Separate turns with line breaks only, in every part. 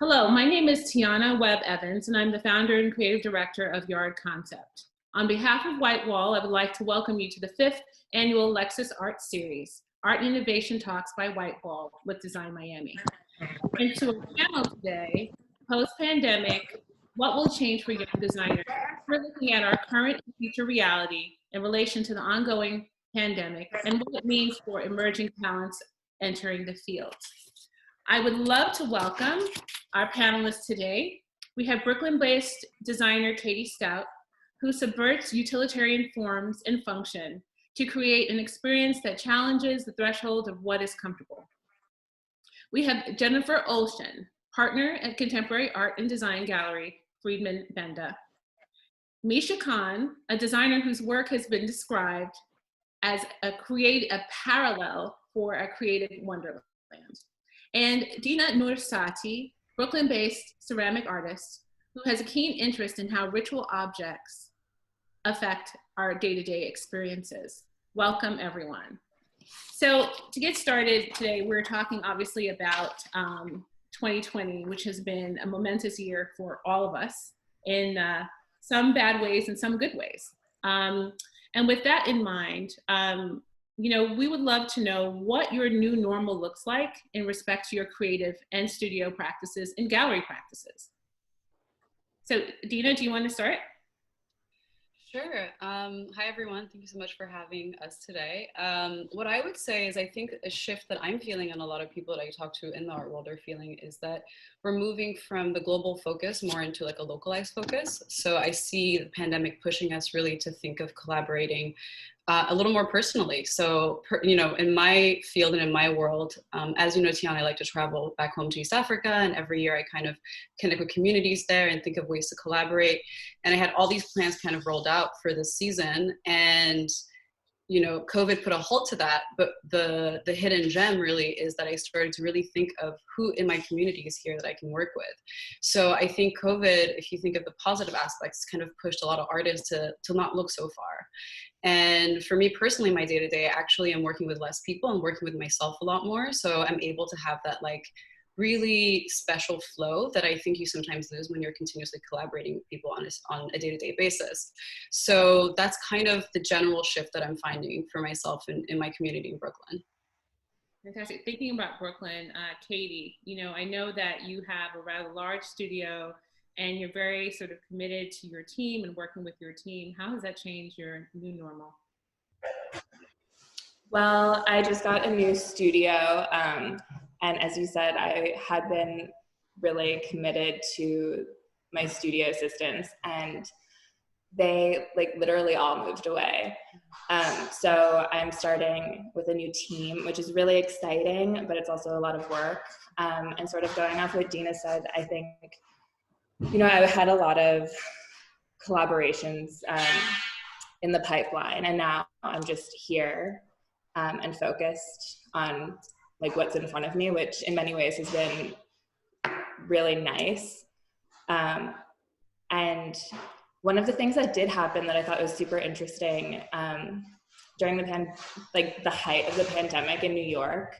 Hello, my name is Tiana Webb Evans, and I'm the founder and creative director of Yard Concept. On behalf of Whitewall, I would like to welcome you to the 5th annual Lexus Art Series, Art and Innovation Talks by Whitewall with Design Miami. And to our panel today, post-pandemic, what will change for young designers? We're looking at our current and future reality in relation to the ongoing pandemic and what it means for emerging talents entering the field. I would love to welcome our panelists today. We have Brooklyn-based designer Katie Stout, who subverts utilitarian forms and function to create an experience that challenges the threshold of what is comfortable. We have Jennifer Olshin, partner at contemporary art and design gallery, Friedman, Benda. Misha Kahn, a designer whose work has been described as a parallel for a creative wonderland. And Dina Satti, Brooklyn-based ceramic artist who has a keen interest in how ritual objects affect our day-to-day experiences. Welcome, everyone. So to get started today, we're talking obviously about 2020, which has been a momentous year for all of us in some bad ways and some good ways. And with that in mind, we would love to know what your new normal looks like in respect to your creative and studio practices and gallery practices. So Dina, do you want to start?
Sure. Hi, everyone. Thank you so much for having us today. What I would say is I think a shift that I'm feeling and a lot of people that I talk to in the art world are feeling is that we're moving from the global focus more into like a localized focus. So I see the pandemic pushing us really to think of collaborating a little more personally. So, in my field and in my world, as you know, Tiana, I like to travel back home to East Africa, and every year I kind of connect with communities there and think of ways to collaborate. And I had all these plans kind of rolled out for this season, and COVID put a halt to that. But the hidden gem really is that I started to really think of who in my community is here that I can work with. So I think COVID, if you think of the positive aspects, kind of pushed a lot of artists to not look so far. And for me personally, my day-to-day, I actually am working with less people and working with myself a lot more. So I'm able to have that like really special flow that I think you sometimes lose when you're continuously collaborating with people on a day-to-day basis. So that's kind of the general shift that I'm finding for myself in my community in Brooklyn.
Fantastic. Thinking about Brooklyn, Katie, I know that you have a rather large studio and you're very sort of committed to your team and working with your team. How has that changed your new normal?
Well, I just got a new studio. And as you said, I had been really committed to my studio assistants, and they like literally all moved away. So I'm starting with a new team, which is really exciting, but it's also a lot of work. And sort of going off what Dina said, I think, I had a lot of collaborations in the pipeline, and now I'm just here and focused on like what's in front of me, which in many ways has been really nice. And one of the things that did happen that I thought was super interesting during the height of the pandemic in New York,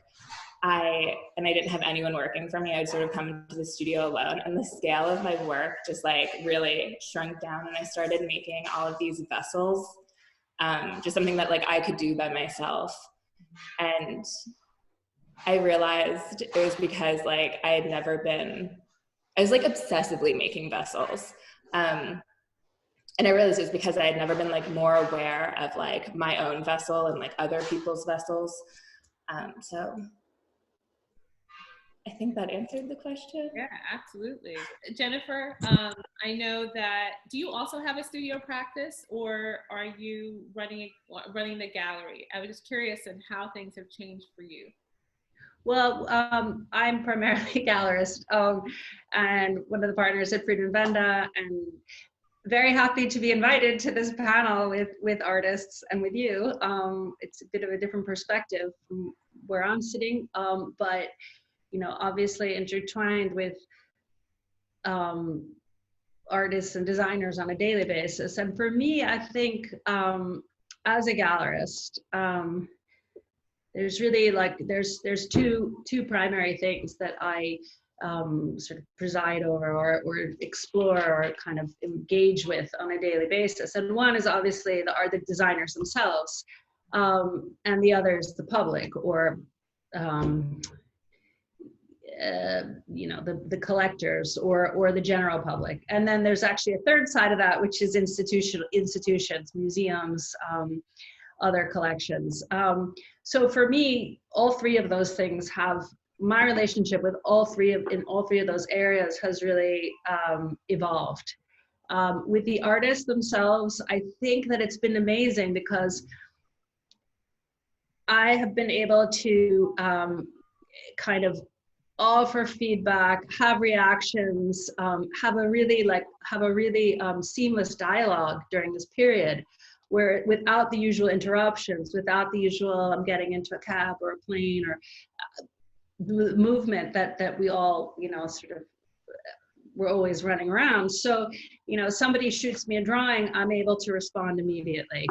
I didn't have anyone working for me. I'd sort of come to the studio alone, and the scale of my work just like really shrunk down, and I started making all of these vessels, just something that like I could do by myself. And I realized it was because like I was like obsessively making vessels. And I realized it was because I had never been like more aware of like my own vessel and like other people's vessels. So I think that answered the question.
Yeah, absolutely. Jennifer, I know that, do you also have a studio practice, or are you running the gallery? I was just curious on how things have changed for you.
Well, I'm primarily a gallerist and one of the partners at Friedman Benda, and very happy to be invited to this panel with artists and with you. It's a bit of a different perspective from where I'm sitting, but obviously intertwined with artists and designers on a daily basis. And for me, I think as a gallerist, there's really like there's two primary things that I sort of preside over or explore or kind of engage with on a daily basis. And one is obviously the designers themselves, and the other is the public, or the collectors or the general public. And then there's actually a third side of that, which is institutions, museums, other collections. So for me, all three of those things have, my relationship with all three of those areas has really evolved. With the artists themselves, I think that it's been amazing because I have been able to kind of offer feedback, have reactions, have a really seamless dialogue during this period, where without the usual interruptions, without the usual I'm getting into a cab or a plane or movement that we all, sort of, we're always running around. So, somebody shoots me a drawing, I'm able to respond immediately.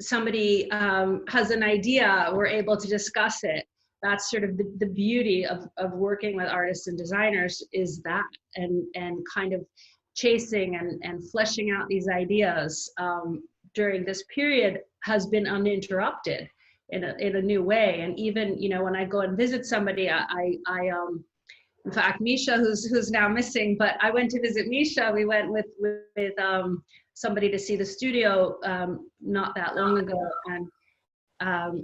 Somebody has an idea, we're able to discuss it. That's sort of the beauty of working with artists and designers, is that, and kind of chasing and fleshing out these ideas during this period has been uninterrupted in a new way. And even, when I go and visit somebody, I in fact, Misha, who's now missing, but I went to visit Misha. We went with somebody to see the studio not that long ago. And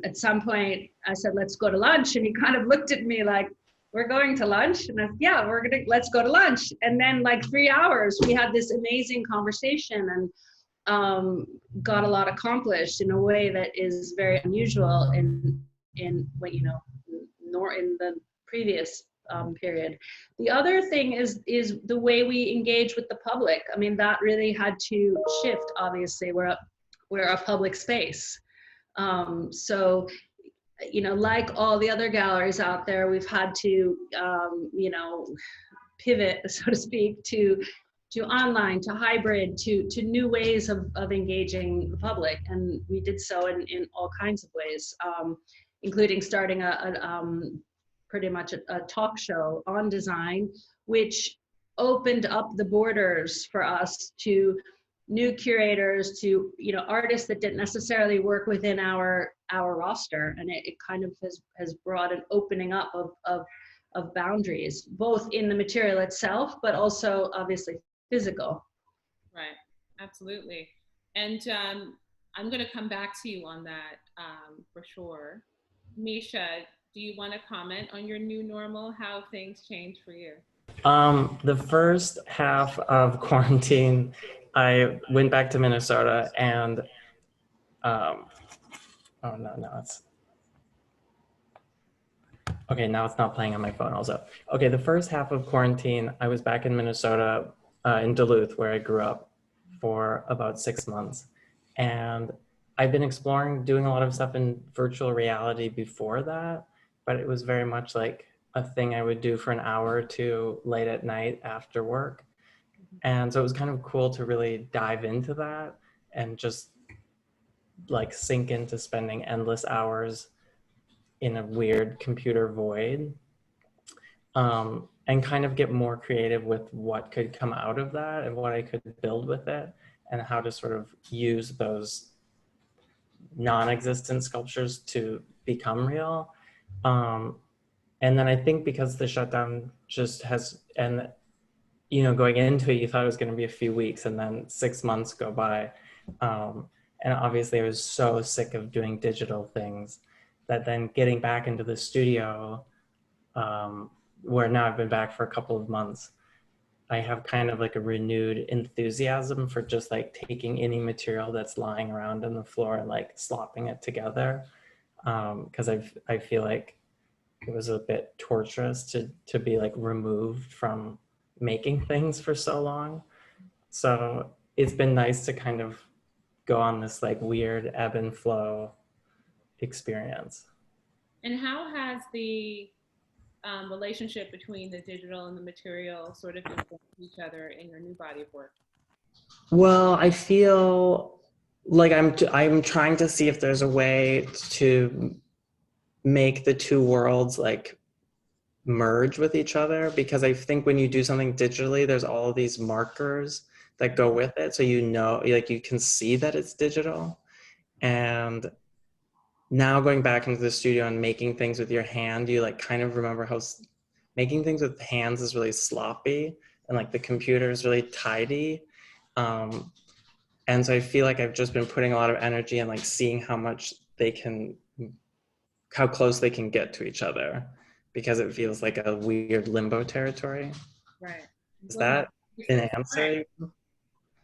at some point I said, let's go to lunch. And he kind of looked at me like, we're going to lunch? And I said, yeah, let's go to lunch. And then like 3 hours, we had this amazing conversation and got a lot accomplished in a way that is very unusual in what, nor in the previous period. The other thing is the way we engage with the public. I mean, that really had to shift, obviously. We're a public space. So, like all the other galleries out there, we've had to, pivot, so to speak, to online, to hybrid, to new ways of engaging the public. And we did so in all kinds of ways, including starting pretty much a talk show on design, which opened up the borders for us to new curators, to artists that didn't necessarily work within our roster. And it kind of has brought an opening up of boundaries, both in the material itself, but also obviously physical.
Right, absolutely. And I'm going to come back to you on that for sure. Misha, do you want to comment on your new normal, how things changed for you?
The first half of quarantine, I went back to Minnesota and, oh no, it's, okay, now it's not playing on my phone also. Okay, the first half of quarantine, I was back in Minnesota, in Duluth, where I grew up for about 6 months. And I've been exploring doing a lot of stuff in virtual reality before that, but it was very much like a thing I would do for an hour or two late at night after work. And so it was kind of cool to really dive into that and just like sink into spending endless hours in a weird computer void, and kind of get more creative with what could come out of that and what I could build with it and how to sort of use those non-existent sculptures to become real. And then I think because the shutdown just has, and going into it, you thought it was going to be a few weeks, and then 6 months go by. And obviously I was so sick of doing digital things that then getting back into the studio, where now I've been back for a couple of months, I have kind of like a renewed enthusiasm for just like taking any material that's lying around on the floor and like slopping it together. Because I feel like it was a bit torturous to be like removed from making things for so long. So it's been nice to kind of go on this like weird ebb and flow experience.
And how has the relationship between the digital and the material sort of influenced each other in your new body of work?
Well, I feel like I'm trying to see if there's a way to make the two worlds like merge with each other, because I think when you do something digitally, there's all these markers that go with it. So you know, like you can see that it's digital. And now going back into the studio and making things with your hand, you like kind of remember how making things with hands is really sloppy and like the computer is really tidy. And so I feel like I've just been putting a lot of energy and like seeing how much how close they can get to each other, because it feels like a weird limbo territory.
Right.
Is that an answer?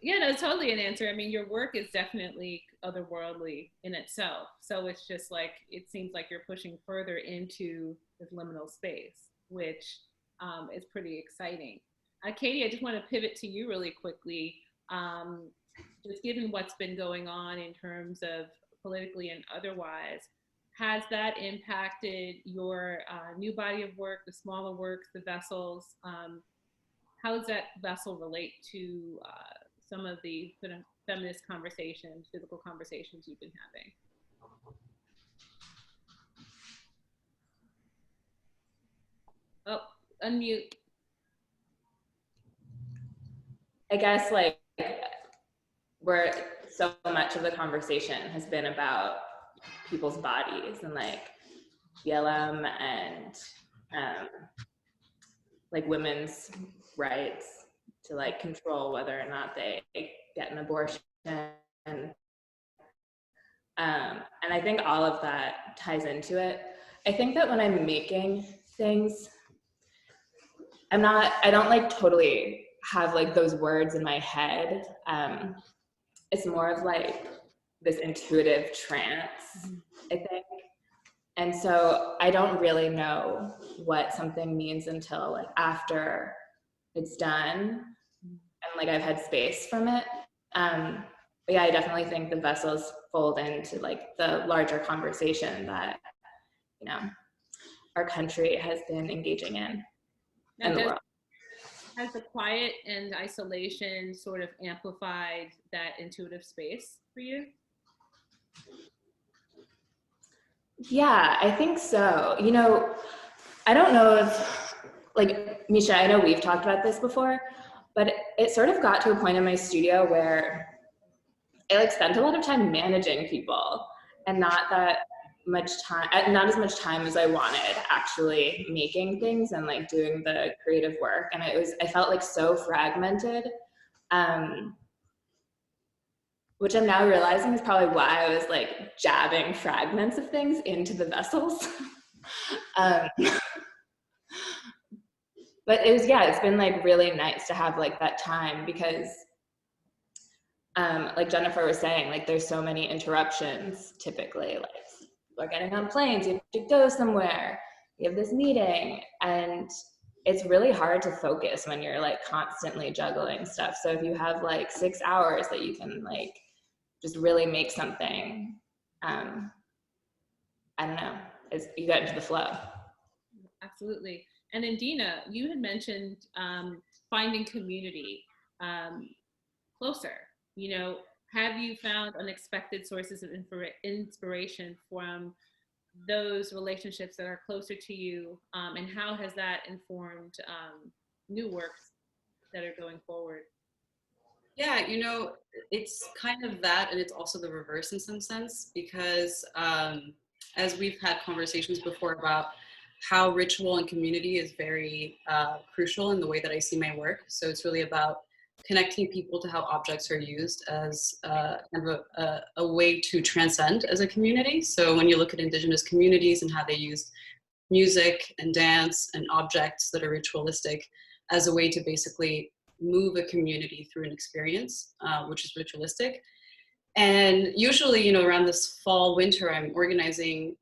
Yeah, no, totally an answer. I mean, your work is definitely otherworldly in itself. So it's just like, it seems like you're pushing further into this liminal space, which is pretty exciting. Katie, I just want to pivot to you really quickly. Just given what's been going on in terms of politically and otherwise, has that impacted your new body of work, the smaller works, the vessels? How does that vessel relate to some of the sort of feminist conversations, physical conversations you've been having? Oh, unmute.
I guess like where so much of the conversation has been about people's bodies and like BLM and like women's rights to like control whether or not they get an abortion. And I think all of that ties into it. I think that when I'm making things, I don't like totally have like those words in my head. It's more of like this intuitive trance, I think. And so I don't really know what something means until like after it's done and like I've had space from it. But yeah, I definitely think the vessels fold into like the larger conversation that, you know, our country has been engaging in.
Now, has the quiet and isolation sort of amplified that intuitive space for you?
Yeah, I think so. You know, I don't know if, like, Misha, I know we've talked about this before, but it sort of got to a point in my studio where I like spent a lot of time managing people and not as much time as I wanted actually making things and like doing the creative work. And I felt like so fragmented, which I'm now realizing is probably why I was like jabbing fragments of things into the vessels. But it's been like really nice to have like that time because like Jennifer was saying, like there's so many interruptions typically, like we're getting on planes, you have to go somewhere, you have this meeting, and it's really hard to focus when you're like constantly juggling stuff. So if you have like 6 hours that you can like just really make something, I don't know, you get into the flow.
Absolutely. And then Dina, you had mentioned finding community closer. You know, have you found unexpected sources of inspiration from those relationships that are closer to you? And how has that informed new works that are going forward?
Yeah, you know, it's kind of that, and it's also the reverse in some sense, because as we've had conversations before about how ritual and community is very crucial in the way that I see my work. So it's really about connecting people to how objects are used as kind of a way to transcend as a community. So when you look at indigenous communities and how they use music and dance and objects that are ritualistic as a way to basically move a community through an experience, which is ritualistic. And usually, you know, around this fall, winter, I'm organizing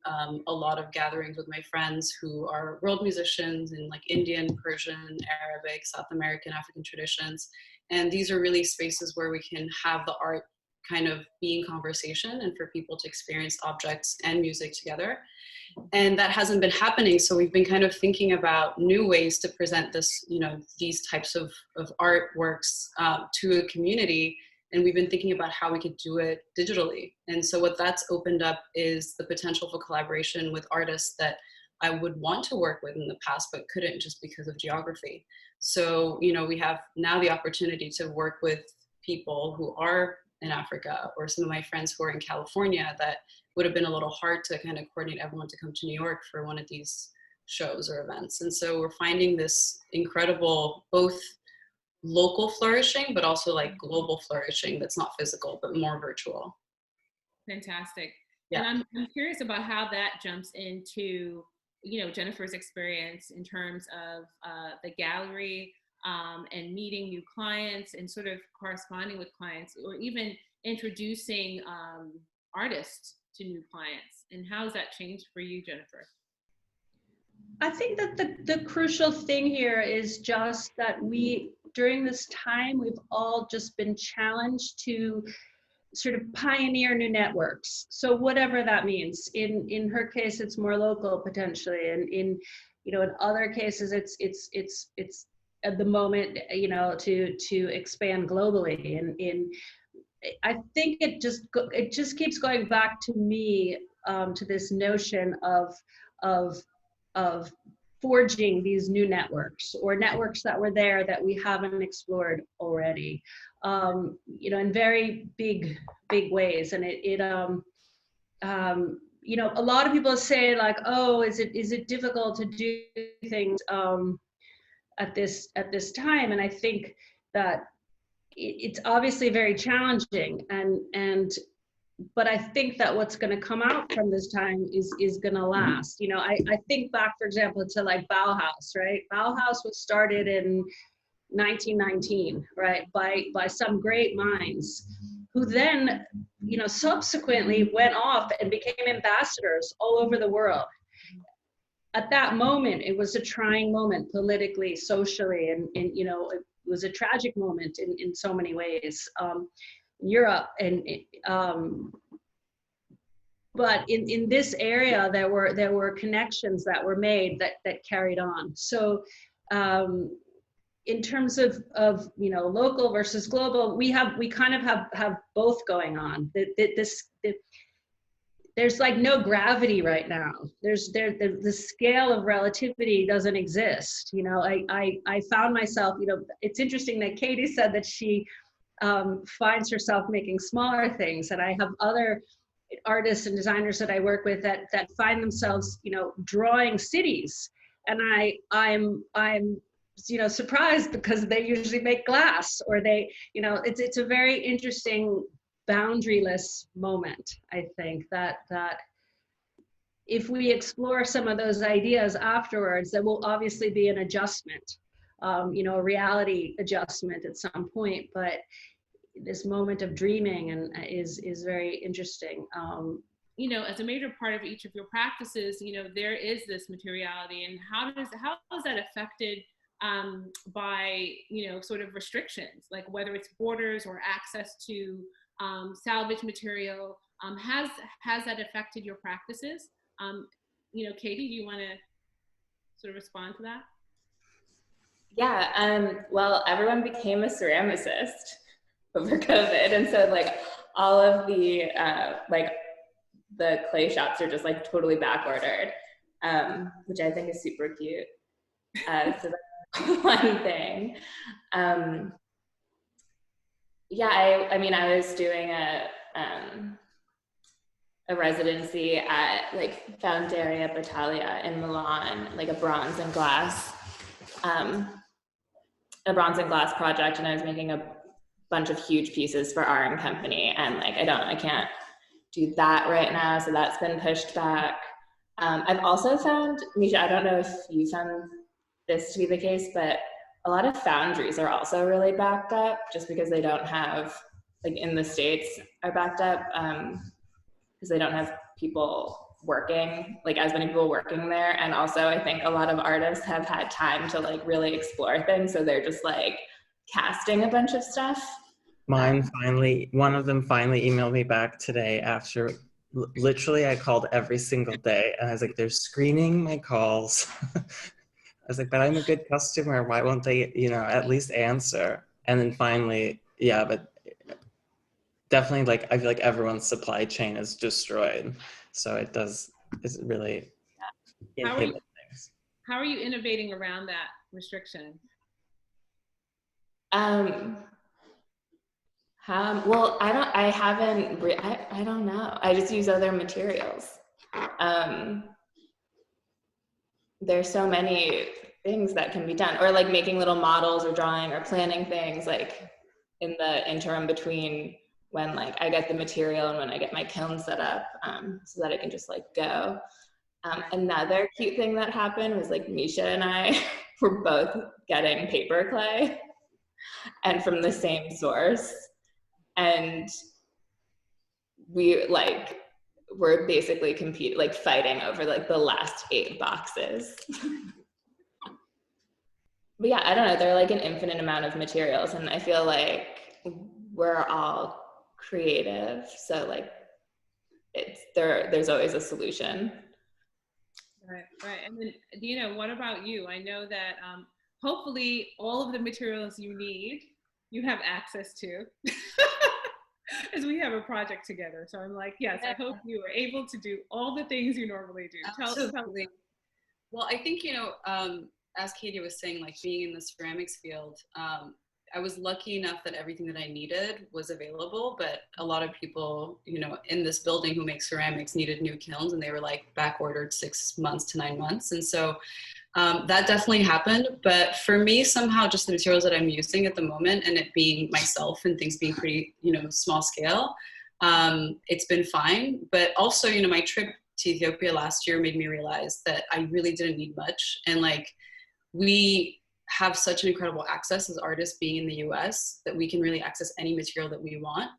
a lot of gatherings with my friends who are world musicians in like Indian, Persian, Arabic, South American, African traditions. And these are really spaces where we can have the art kind of be in conversation and for people to experience objects and music together. And that hasn't been happening. So we've been kind of thinking about new ways to present this, you know, these types of artworks to a community. And we've been thinking about how we could do it digitally. And so what that's opened up is the potential for collaboration with artists that I would want to work with in the past, but couldn't just because of geography. So, you know, we have now the opportunity to work with people who are in Africa, or some of my friends who are in California, that would have been a little hard to kind of coordinate everyone to come to New York for one of these shows or events. And so we're finding this incredible, both local flourishing, but also like global flourishing that's not physical, but more virtual.
Fantastic.
Yeah.
And I'm curious about how that jumps into, you know, Jennifer's experience in terms of the gallery and meeting new clients and sort of corresponding with clients, or even introducing artists to new clients. And how has that changed for you, Jennifer?
I think that the crucial thing here is just that we, during this time, we've all just been challenged to sort of pioneer new networks. So whatever that means. In her case, it's more local potentially, and in other cases, it's at the moment, you know, to expand globally. And I think it just keeps going back to me, to this notion of forging these new networks, or networks that were there that we haven't explored already, you know, in very big ways. And you know, a lot of people say like, oh, is it difficult to do things at this time? And I think that it's obviously very challenging, but I think that what's going to come out from this time is going to last. You know, I think back, for example, to like Bauhaus, right? Bauhaus was started in 1919, right, by some great minds, who then, you know, subsequently went off and became ambassadors all over the world. At that moment, it was a trying moment politically, socially, and you know, it was a tragic moment in so many ways. Europe, and but in this area there were connections that were made that carried on. So in terms of you know, local versus global, we kind of have both going on. There's like no gravity right now. The scale of relativity doesn't exist. You know, I found myself, you know, it's interesting that Katie said that she finds herself making smaller things, and I have other artists and designers that I work with that find themselves, you know, drawing cities, and I'm you know, surprised because they usually make glass, or they, you know, it's a very interesting boundaryless moment. I think that if we explore some of those ideas afterwards, there will obviously be an adjustment, you know, a reality adjustment at some point, but this moment of dreaming and is very interesting.
You know, as a major part of each of your practices, you know, there is this materiality, and how is that affected by, you know, sort of restrictions, like whether it's borders or access to salvage material? Has that affected your practices? You know, Katie, do you want to sort of respond to that?
Yeah, well, everyone became a ceramicist over COVID, and so like all of the like the clay shops are just like totally back ordered, which I think is super cute. So that's one thing. Yeah, I mean, I was doing a residency at like Founderia Battaglia in Milan, like a bronze and glass project, and I was making a bunch of huge pieces for our company, and like I can't do that right now, so that's been pushed back. I've also found, Misha, I don't know if you found this to be the case, but a lot of foundries are also really backed up, just because they don't have, like in the States are backed up, because they don't have people working, like as many people working there. And also I think a lot of artists have had time to like really explore things, so they're just like casting a bunch of stuff.
One of them finally emailed me back today after literally I called every single day, and I was like, they're screening my calls. I was like, but I'm a good customer, why won't they, you know, at least answer? And then finally, yeah, but definitely, like, I feel like everyone's supply chain is destroyed. So it's really inhibit things.
How are you innovating around that restriction?
Well, I don't know. I just use other materials. There's so many things that can be done, or like making little models or drawing or planning things like in the interim between when like I get the material and when I get my kiln set up, so that it can just like go. Another cute thing that happened was like Misha and I were both getting paper clay and from the same source. And we like were basically fighting over like the last 8 boxes. But yeah, I don't know, there are like an infinite amount of materials, and I feel like we're all creative, so like there's always a solution.
Right. And then Dina, what about you? I know that hopefully all of the materials you need, you have access to. As we have a project together. So I'm like, yes, I hope you are able to do all the things you normally do.
Absolutely. Well, I think, as Katie was saying, like being in the ceramics field, I was lucky enough that everything that I needed was available, but a lot of people, in this building who make ceramics needed new kilns, and they were like back ordered 6 months to 9 months. And so that definitely happened. But for me, somehow just the materials that I'm using at the moment, and it being myself and things being pretty, small scale, it's been fine. But also, my trip to Ethiopia last year made me realize that I really didn't need much. And like, we have such an incredible access as artists being in the US that we can really access any material that we want.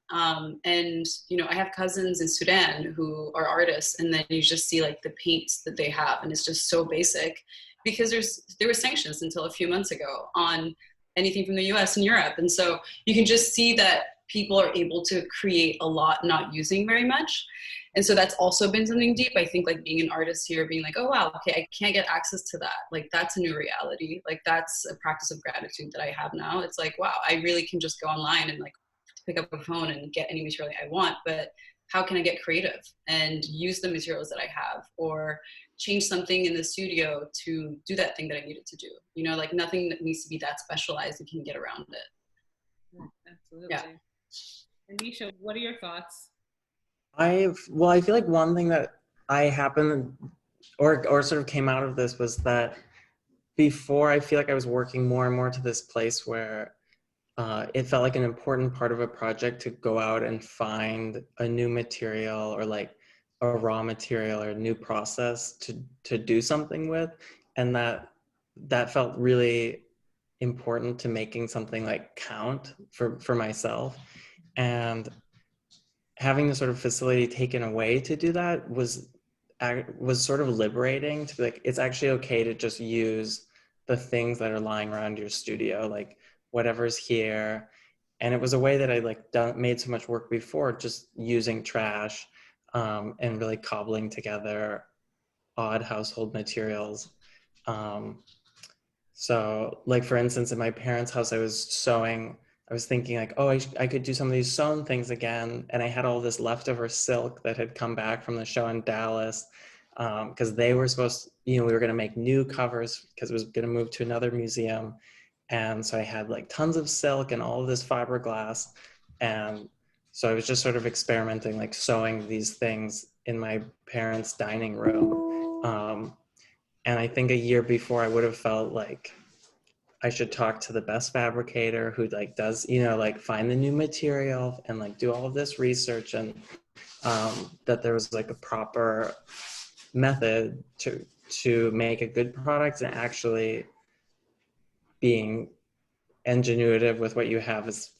And, I have cousins in Sudan who are artists, and then you just see like the paints that they have, and it's just so basic because there were sanctions until a few months ago on anything from the US and Europe. And so you can just see that people are able to create a lot not using very much. And so that's also been something deep. I think like being an artist here, being like, oh, wow, okay, I can't get access to that. Like that's a new reality. Like that's a practice of gratitude that I have now. It's like, wow, I really can just go online and like pick up a phone and get any material I want. But how can I get creative and use the materials that I have, or change something in the studio to do that thing that I needed to do? Like nothing that needs to be that specialized if you can get around it.
Yeah, absolutely.
Yeah.
And Misha, what are your thoughts?
I feel like one thing that I happened or sort of came out of this was that before, I feel like I was working more and more to this place where it felt like an important part of a project to go out and find a new material or like a raw material or a new process to do something with, and that felt really important to making something like count for myself. And having the sort of facility taken away to do that was sort of liberating, to be like, it's actually okay to just use the things that are lying around your studio, like whatever's here. And it was a way that I made so much work before, just using trash and really cobbling together odd household materials. So like, for instance, in my parents' house, I was thinking like, oh, I could do some of these sewn things again. And I had all this leftover silk that had come back from the show in Dallas, because they were supposed to, we were going to make new covers because it was going to move to another museum. And so I had like tons of silk and all of this fiberglass. And so I was just sort of experimenting, like sewing these things in my parents' dining room. And I think a year before I would have felt like I should talk to the best fabricator who like does, like find the new material and like do all of this research, and that there was like a proper method to make a good product, and actually being ingenuitive with what you have is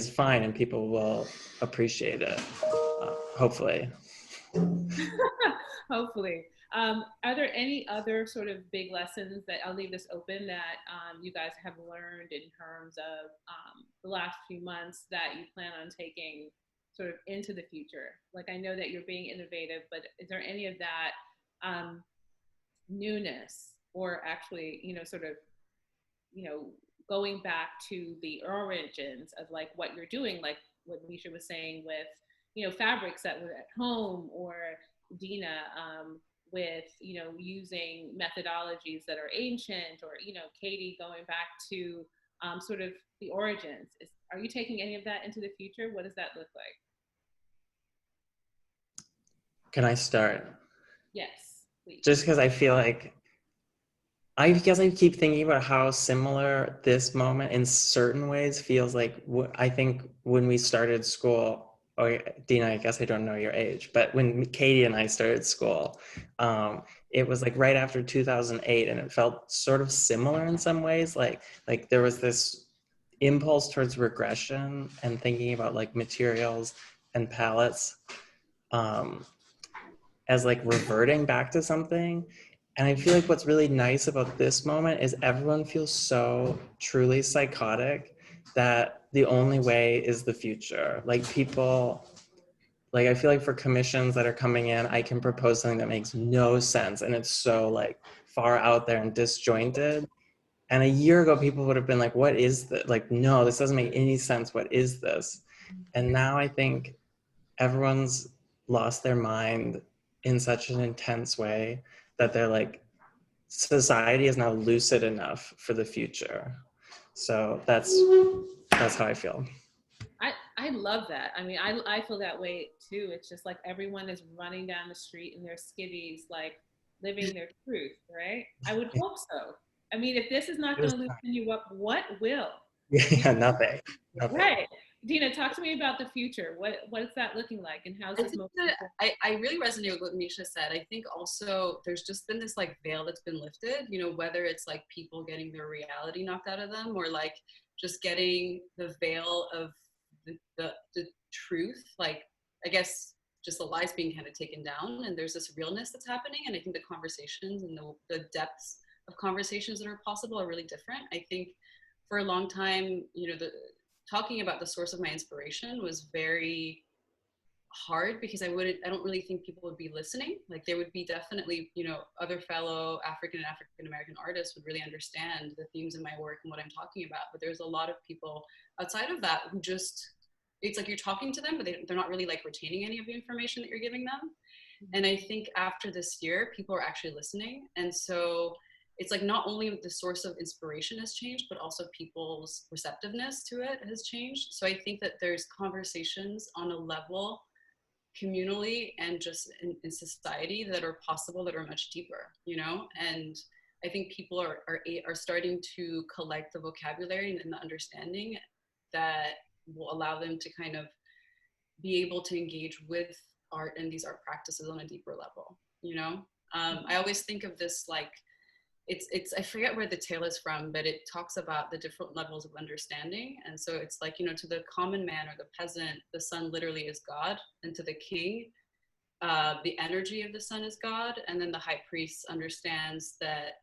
fine, and people will appreciate it, hopefully.
Hopefully. Are there any other sort of big lessons that, I'll leave this open, that you guys have learned in terms of the last few months that you plan on taking sort of into the future? Like, I know that you're being innovative, but is there any of that newness, or actually, sort of, going back to the origins of like what you're doing, like what Misha was saying with, fabrics that were at home, or Dina, with, you know, using methodologies that are ancient, or, you know, Katie going back to sort of the origins. Are you taking any of that into the future? What does that look like?
Can I start?
Yes, please.
Just because I feel like, I guess I keep thinking about how similar this moment in certain ways feels like, I think when we started school, or Dina, I guess I don't know your age, but when Katie and I started school, it was like right after 2008, and it felt sort of similar in some ways. Like there was this impulse towards regression and thinking about like materials and palettes as like reverting back to something. And I feel like what's really nice about this moment is everyone feels so truly psychotic that the only way is the future. Like people, like I feel like for commissions that are coming in, I can propose something that makes no sense, and it's so like far out there and disjointed. And a year ago, people would have been like, what is this? Like, no, this doesn't make any sense. What is this? And now I think everyone's lost their mind in such an intense way that they're like, society is now lucid enough for the future. So that's how I feel.
I love that. I mean, I feel that way too. It's just like everyone is running down the street in their skivvies, like living their truth, right? I would hope so. I mean, if this is not going to loosen you up, what will?
Yeah, nothing.
Right. Dina, talk to me about the future. What is that looking like, and how's this moment?
I really resonate with what Misha said. I think also there's just been this like veil that's been lifted, you know, whether it's like people getting their reality knocked out of them, or like just getting the veil of the truth, like I guess just the lies being kind of taken down, and there's this realness that's happening. And I think the conversations and the depths of conversations that are possible are really different. I think for a long time, you know, talking about the source of my inspiration was very hard, because I don't really think people would be listening. Like there would be definitely, you know, other fellow African and African American artists would really understand the themes in my work and what I'm talking about. But there's a lot of people outside of that who just, it's like you're talking to them, but they're not really like retaining any of the information that you're giving them. And I think after this year, people are actually listening. And so it's like not only the source of inspiration has changed, but also people's receptiveness to it has changed. So I think that there's conversations on a level communally and just in society that are possible, that are much deeper, you know? And I think people are starting to collect the vocabulary and the understanding that will allow them to kind of be able to engage with art and these art practices on a deeper level, you know? I always think of this like, it's I forget where the tale is from, but it talks about the different levels of understanding. And so it's like, you know, to the common man or the peasant, the sun literally is God. And to the king, the energy of the sun is God. And then the high priest understands that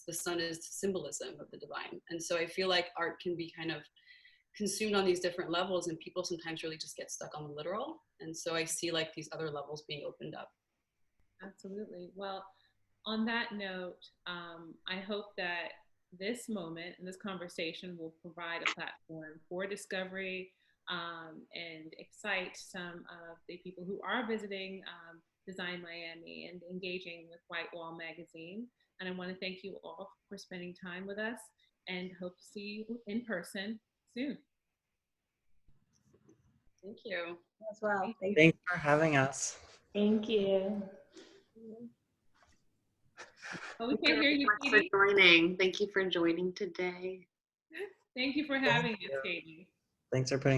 the sun is symbolism of the divine. And so I feel like art can be kind of consumed on these different levels, and people sometimes really just get stuck on the literal. And so I see like these other levels being opened up.
Absolutely. Well, on that note, I hope that this moment and this conversation will provide a platform for discovery and excite some of the people who are visiting Design Miami and engaging with Whitewall magazine. And I want to thank you all for spending time with us, and hope to see you in person soon.
Thank you.
As well.
Thanks for having us.
Thank you.
Oh, we can't hear you,
Thank you
Katie.
for joining. Thank you for joining today.
Thank you for having us, Katie.
Thanks for putting